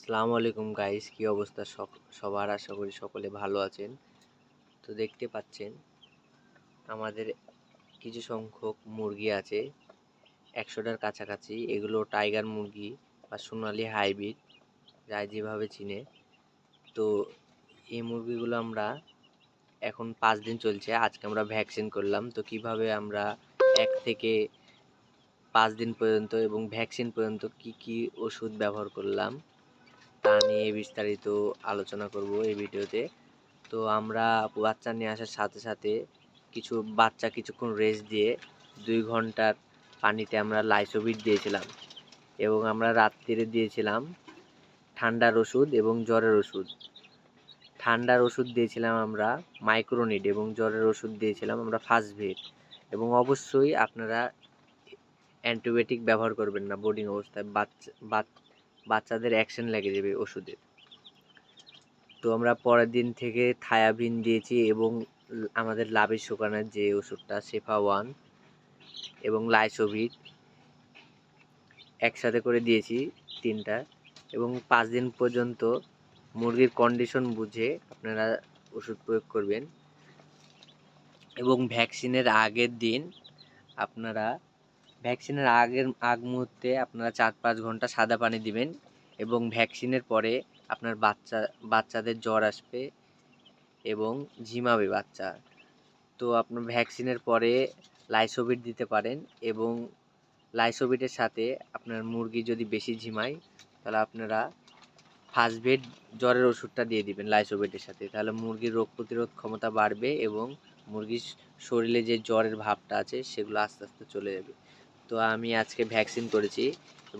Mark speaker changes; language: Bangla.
Speaker 1: আসসালামু আলাইকুম গাইস, কি অবস্থা সবার? আশা করি সকলে ভালো আছেন। তো দেখতে পাচ্ছেন আমাদের কিছু সংখ্যক মুরগি আছে, 100টার কাছাকাছি। এগুলো টাইগার মুরগি বা সোনালী হাইব্রিড, যাই যেভাবে চিনে। তো এই মুরগিগুলো আমরা এখন 5 দিন চলছে, আজকে আমরা ভ্যাকসিন করলাম। তো কিভাবে আমরা 1 থেকে 5 দিন পর্যন্ত এবং ভ্যাকসিন পর্যন্ত কি কি ওষুধ ব্যবহার করলাম তা নিয়ে বিস্তারিত আলোচনা করব এই ভিডিওতে। তো আমরা বাচ্চা নিয়ে আসার সাথে সাথে কিছুক্ষণ রেস্ট দিয়ে 2 ঘন্টার পানিতে আমরা লাইসোভিট দিয়েছিলাম, এবং আমরা রাত্রিরে দিয়েছিলাম ঠান্ডার ওষুধ এবং জ্বরের ওষুধ। ঠান্ডার ওষুধ দিয়েছিলাম আমরা মাইক্রোনিড, এবং জ্বরের ওষুধ দিয়েছিলাম আমরা ফাস্টভেট। এবং অবশ্যই আপনারা অ্যান্টিবায়োটিক ব্যবহার করবেন না বোর্ডিং অবস্থায়, বাচ্চাদের অ্যাকশন লেগে যাবে ওষুধের। তো আমরা পরের দিন থেকে থায়াবিন দিয়েছি, এবং আমাদের লাভের শুকানোর যে ওষুধটা শেফা 1 এবং লাইসোভিট একসাথে করে দিয়েছি 3টা। এবং 5 দিন পর্যন্ত মুরগির কন্ডিশন বুঝে আপনারা ওষুধ প্রয়োগ করবেন। এবং ভ্যাকসিনের আগ মুহূর্তে আপনারা 4-5 ঘন্টা সাদা পানি দিবেন, এবং ভ্যাকসিনের পরে আপনার বাচ্চাদের জ্বর আসবে এবং ঝিমাবে বাচ্চা। তো আপনার ভ্যাকসিনের পরে লাইসোভিট দিতে পারেন, এবং লাইসোভিটের সাথে আপনার মুরগি যদি বেশি ঝিমায় তাহলে আপনারা ফাস্টভেট জ্বরের ওষুধটা দিয়ে দিবেন লাইসোভিটের সাথে। তাহলে মুরগির রোগ প্রতিরোধ ক্ষমতা বাড়বে, এবং মুরগির শরীরে যে জ্বরের ভাবটা আছে সেগুলো আস্তে আস্তে চলে যাবে। তো আমি আজকে ভ্যাকসিন করেছি,